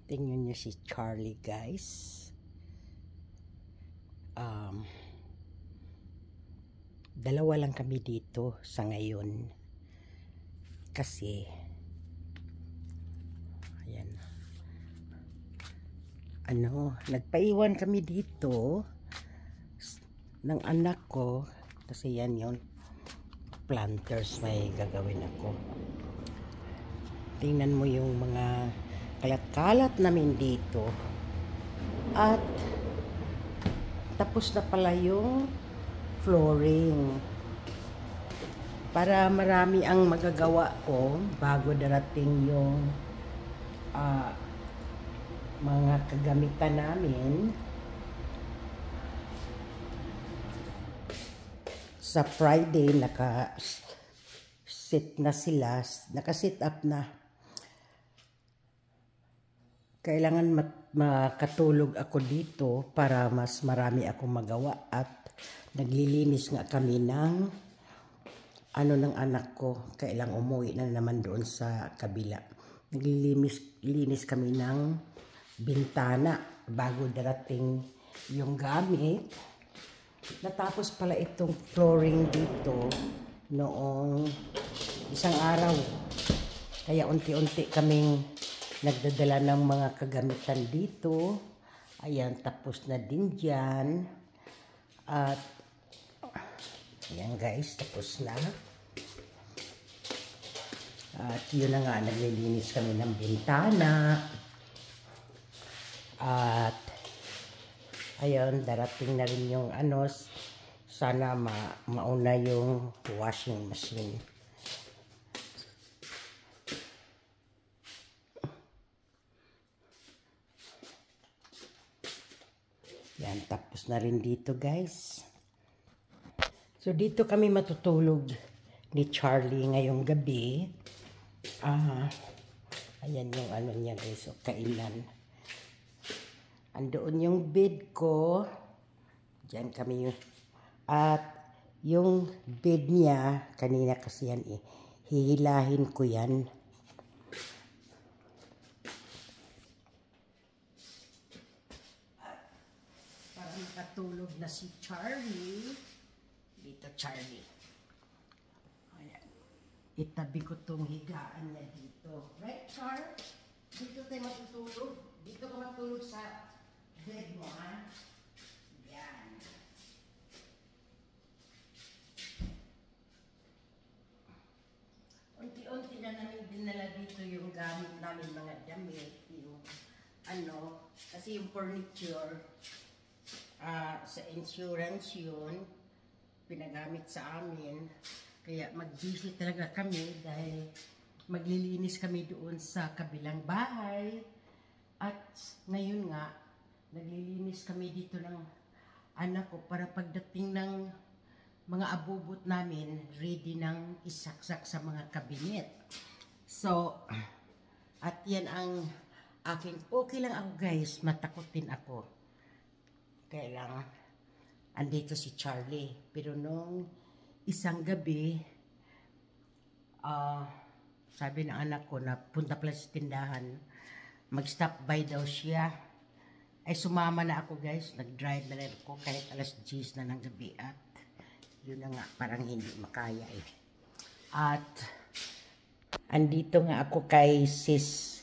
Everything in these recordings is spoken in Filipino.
Tingnan niyo si Charlie, guys. Dalawa lang kami dito sa ngayon. Kasi, ayan. Nagpaiwan kami dito ng anak ko. Kasi yan yung planters may gagawin ako. Tingnan mo yung mga kalat-kalat namin dito. At tapos na pala yung flooring. Para marami ang magagawa ko bago darating yung mga kagamitan namin. Sa Friday, naka-sit na sila. Naka-sit up na. Kailangan makatulog ako dito para mas marami akong magawa. At naglilinis nga kami ng ng anak ko. Kailang umuwi na naman doon sa kabila. Naglilinis kami ng bintana bago darating yung gamit. Natapos pala itong flooring dito noong isang araw. Kaya unti-unti kaming nagdadala ng mga kagamitan dito. Ayan, tapos na din dyan. At ayan guys, tapos na. At yun na nga, naglilinis kami ng bintana. At ayun, darating na rin yung sana mauna yung washing machine. Yan, tapos na rin dito guys. So dito kami matutulog ni Charlie ngayong gabi. Ayan yung niya guys, kainan. Andoon yung bed ko. Diyan kami. At yung bed niya, kanina kasi yan hihilahin ko yan. At para makatulog na si Charlie. Dito Charlie. Ayan. Itabi ko tong higaan niya dito. Right, Char? Dito tayo matutulog. Dito ka matulog sa bed mo, ha? Yan. Unti-unti na namin dinala dito yung gamit namin, mga damit, yung kasi yung furniture, sa insurance yun, pinagamit sa amin. Kaya mag-busy talaga kami dahil maglilinis kami doon sa kabilang bahay. At ngayon nga, naglilinis kami dito ng anak ko para pagdating ng mga abubot namin, ready nang isaksak sa mga kabinet. So, at yan ang aking, okay lang ako guys, matakotin ako. Kaya lang, andito si Charlie. Pero nung isang gabi, sabi ng anak ko na punta pala sa tindahan, mag-stop by daw siya. Ay sumama na ako guys, nag-drive na rin ako kahit alas 10 na ng gabi. At yun na nga, parang hindi makaya eh. At andito nga ako kay sis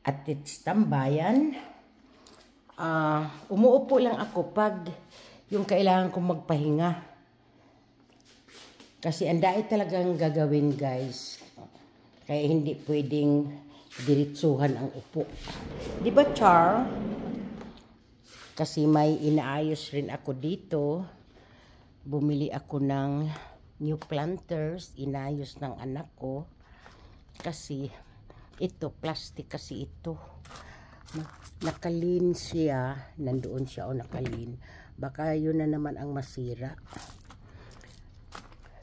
Atits Tambayan. Umuupo lang ako pag yung kailangan kong magpahinga. Kasi anday talagang gagawin guys. Kaya hindi pwedeng diritsuhan ang upo. Di ba Char? Kasi may inaayos rin ako dito. Bumili ako ng new planters. Inayos ng anak ko. Kasi ito, plastic kasi ito. Nakalin siya. Nandoon siya o nakalin. Baka yun na naman ang masira.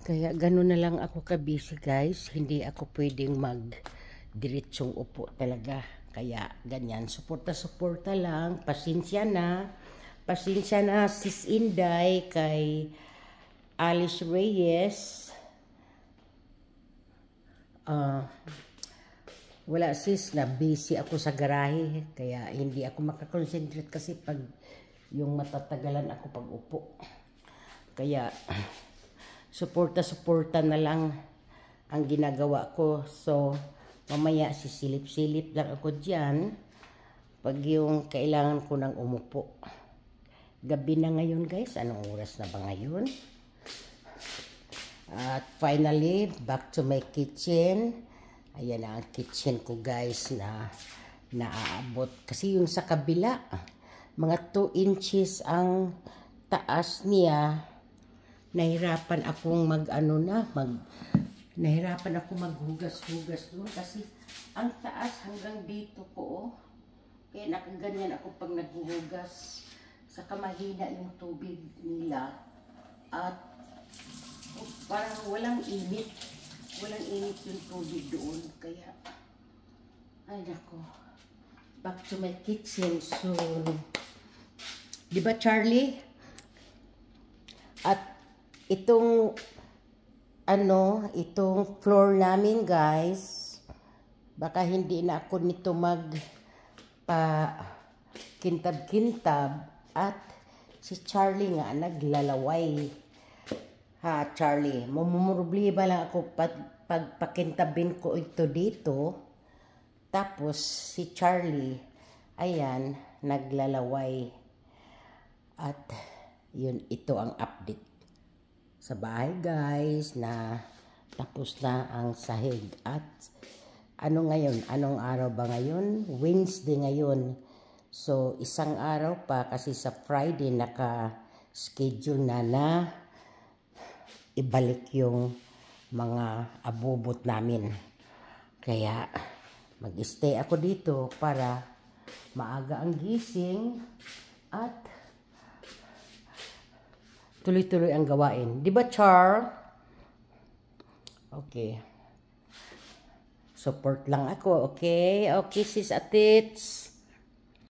Kaya gano'n na lang ako kabisi guys. Hindi ako pwedeng diretsong upo talaga. Kaya ganyan. Suporta-suporta lang. Pasensya na. Pasensya na Sis Inday kay Alice Reyes. Wala sis, na busy ako sa garahe. Kaya hindi ako makakonsentrate kasi pag yung matatagalan ako pag upo. Kaya suporta-suporta na lang ang ginagawa ko. So, mamaya sisilip-silip lang ako dyan pag yung kailangan ko nang umupo. Gabi na ngayon guys. Anong oras na ba ngayon? At finally, back to my kitchen. Ayan na ang kitchen ko guys na naaabot. Kasi yung sa kabila, mga 2 inches ang taas niya. Nahirapan akong nahirapan ako maghugas-hugas doon kasi ang taas hanggang dito ko. Oh. Kaya nakaganyan ako pag naghuhugas. Saka mahina yung tubig nila. At parang walang init. Walang init yung tubig doon. Kaya, ay nako. Back to my kitchen soon. Diba Charlie? At itong floor namin guys, baka hindi na ako nito kintab-kintab at si Charlie nga naglalaway. Ha Charlie, mamumurbliba lang ako pagpakintabin ko ito dito. Tapos si Charlie, ayan, naglalaway. At yun, ito ang update sa bahay guys na tapos na ang sahig. At ano ngayon? Anong araw ba ngayon? Wednesday ngayon. So isang araw pa kasi sa Friday naka-schedule na ibalik yung mga abubot namin. Kaya mag-stay ako dito para maaga ang gising at tuloy-tuloy ang gawain. Di ba, Char? Okay. Support lang ako, okay? Okay, sis atits.